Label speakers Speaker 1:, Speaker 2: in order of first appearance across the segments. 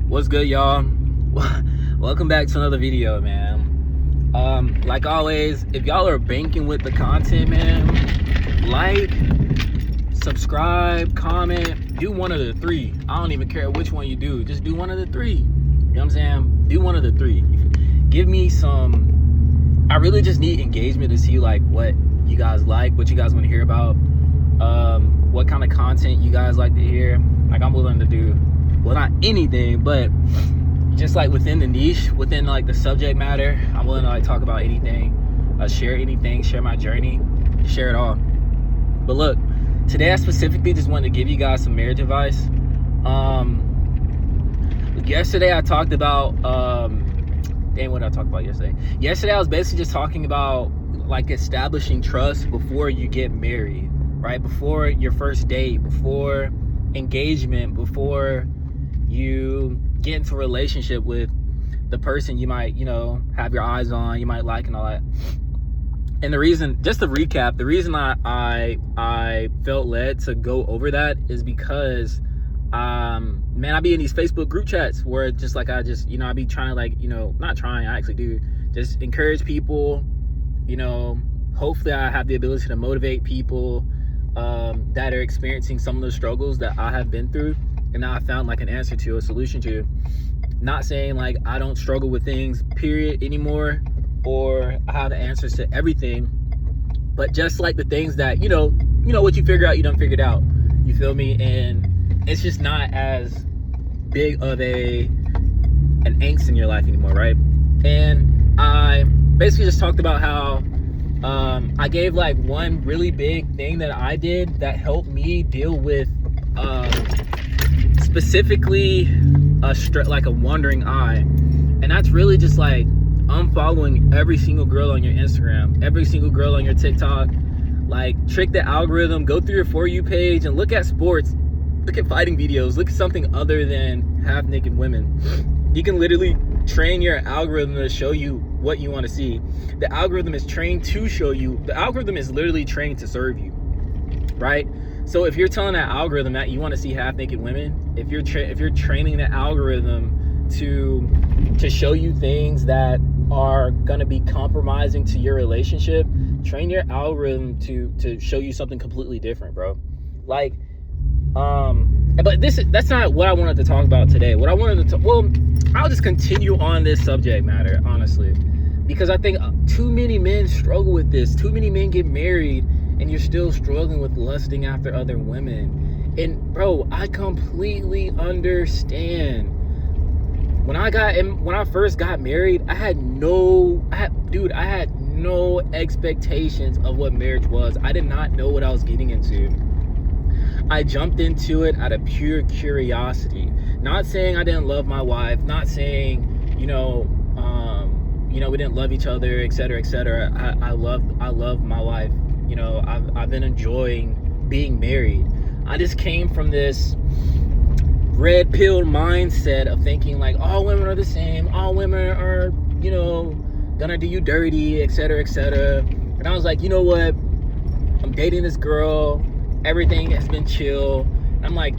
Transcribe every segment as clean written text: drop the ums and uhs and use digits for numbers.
Speaker 1: What's good, y'all? Welcome back to another video, man. Like always, if y'all are banking with the content, man, like, subscribe, comment, do one of the three. I don't even care which one you do. Just do one of the three. You know what I'm saying? Do one of the three. Give me some. I really just need engagement to see like what you guys like, what you guys want to hear about, what kind of content you guys like to hear. Like, I'm willing to do, well, not anything, but just like within the niche, within like the subject matter, I'm willing to like talk about anything, share anything, share my journey, share it all. But look, today I specifically just wanted to give you guys some marriage advice. Yesterday I talked about, what did I talk about yesterday? Yesterday I was basically just talking about like establishing trust before you get married, right? Before your first date, before engagement, before you get into a relationship with the person you might, have your eyes on, you might like and all that. And the reason, just to recap, the reason I felt led to go over that is because, man, I be in these Facebook group chats where just like, I be trying to like, not trying, I actually do, just encourage people, hopefully I have the ability to motivate people that are experiencing some of the struggles that I have been through. And now I found like an answer to, a solution to. Not saying like I don't struggle with things, period, anymore, or I have the answers to everything, but just like the things that, what you figure out, you done figured out. You feel me? And it's just not as big of an angst in your life anymore, right? And I basically just talked about how I gave like one really big thing that I did that helped me deal with specifically like a wandering eye. And that's really just like unfollowing every single girl on your Instagram, every single girl on your TikTok. Like, trick the algorithm, go through your For You page and look at sports, look at fighting videos, look at something other than half naked women. You can literally train your algorithm to show you what you want to see. The algorithm is trained to show you. The algorithm is literally trained to serve you, right? So if you're telling that algorithm that you want to see half naked women, if you're training the algorithm to show you things that are gonna be compromising to your relationship, train your algorithm to show you something completely different, bro. Like, but that's not what I wanted to talk about today. What I wanted to I'll just continue on this subject matter, honestly, because I think too many men struggle with this. Too many men get married and you're still struggling with lusting after other women. And bro, I completely understand. When I first got married, I had no expectations of what marriage was. I did not know what I was getting into. I jumped into it out of pure curiosity. Not saying I didn't love my wife, not saying, we didn't love each other, etc., etc. I love my wife. I've been enjoying being married. I just came from this red pill mindset of thinking like all women are the same, all women are, gonna do you dirty, etc., etc. And I was like, you know what? I'm dating this girl. Everything has been chill. And I'm like,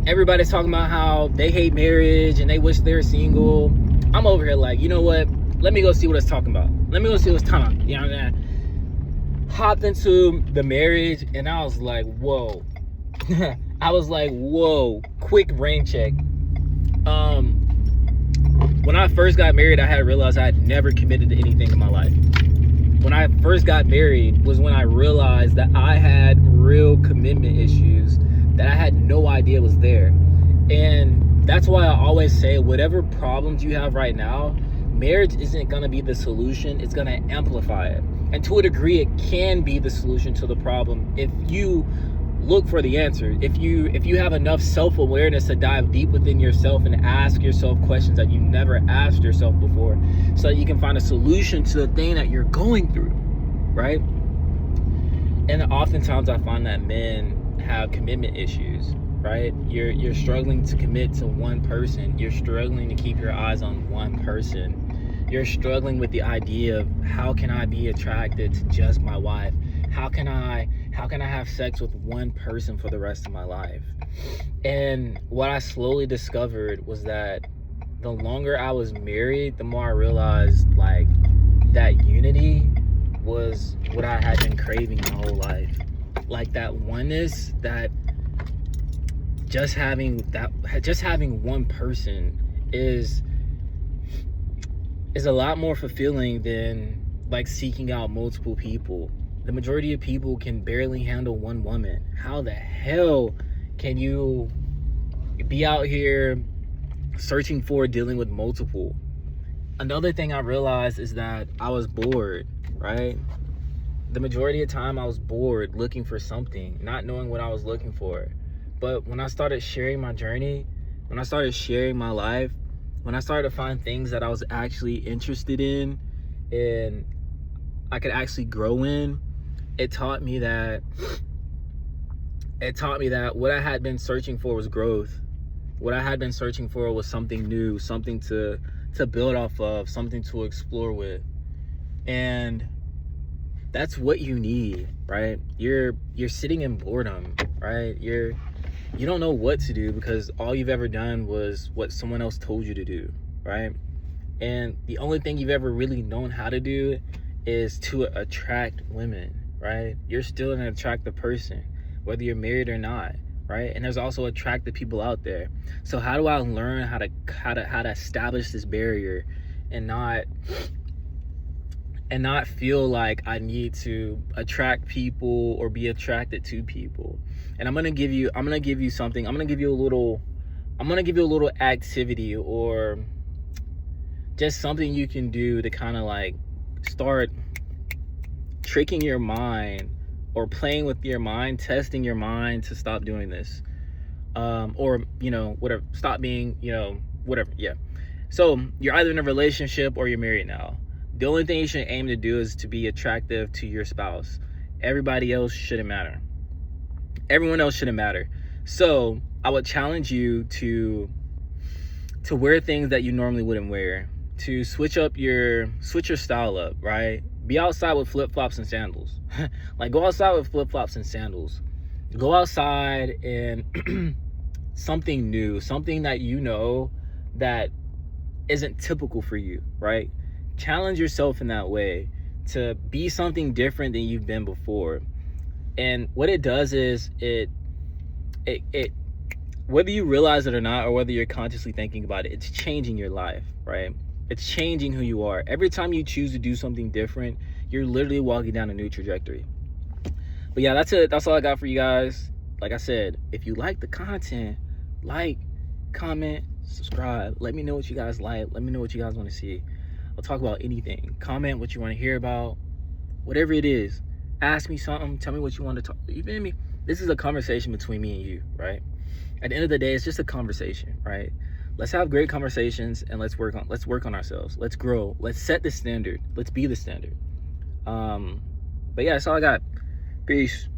Speaker 1: everybody's talking about how they hate marriage and they wish they were single. I'm over here like, you know what? Let me go see what it's talking about. Let me go see what's talking about. You know what I'm saying? Hopped into the marriage and I was like, whoa. Quick rain check. When I first got married, I had realized I had never committed to anything in my life. When I first got married was when I realized that I had real commitment issues that I had no idea was there. And that's why I always say, whatever problems you have right now, marriage isn't gonna be the solution, it's gonna amplify it. And to a degree, it can be the solution to the problem if you look for the answer. If you have enough self-awareness to dive deep within yourself and ask yourself questions that you never asked yourself before, so that you can find a solution to the thing that you're going through, right? And oftentimes I find that men have commitment issues, right? You're struggling to commit to one person. You're struggling to keep your eyes on one person. You're struggling with the idea of, how can I be attracted to just my wife? How can I have sex with one person for the rest of my life? And what I slowly discovered was that the longer I was married, the more I realized like that unity was what I had been craving my whole life. Like that oneness, that just having one person is a lot more fulfilling than like seeking out multiple people. The majority of people can barely handle one woman. How the hell can you be out here searching for dealing with multiple? Another thing I realized is that I was bored, right? The majority of the time I was bored looking for something, not knowing what I was looking for. But when I started sharing my journey, when I started sharing my life, when I started to find things that I was actually interested in and I could actually grow in, it taught me that what I had been searching for was growth. What I had been searching for was something new, something to build off of, something to explore with. And that's what you need, right? You're sitting in boredom, right? You don't know what to do because all you've ever done was what someone else told you to do, right? And the only thing you've ever really known how to do is to attract women, right? You're still an attractive person, whether you're married or not, right? And there's also attractive people out there. So how do I learn how to establish this barrier and not feel like I need to attract people or be attracted to people? And I'm gonna give you something. I'm gonna give you a little activity or just something you can do to kind of like start tricking your mind or playing with your mind, testing your mind to stop doing this. Or, whatever, stop being, whatever, yeah. So you're either in a relationship or you're married now. The only thing you should aim to do is to be attractive to your spouse. Everybody else shouldn't matter. Everyone else shouldn't matter. So I would challenge you to wear things that you normally wouldn't wear, to switch your style up, right? Be outside with flip-flops and sandals. Like, go outside with flip-flops and sandals. Go outside and something new, something that you know that isn't typical for you, right? Challenge yourself in that way to be something different than you've been before. And what it does is it whether you realize it or not, or whether you're consciously thinking about it, it's changing your life, right? It's changing who you are. Every time you choose to do something different, you're literally walking down a new trajectory. But yeah, that's it. That's all I got for you guys. Like I said, if you like the content, like, comment, subscribe. Let me know what you guys like. Let me know what you guys want to see. I'll talk about anything. Comment what you want to hear about. Whatever it is. Ask me something. Tell me what you want to talk. You feel me? This is a conversation between me and you, right? At the end of the day, it's just a conversation, right? Let's have great conversations and let's work on ourselves. Let's grow. Let's set the standard. Let's be the standard. But yeah, that's all I got. Peace.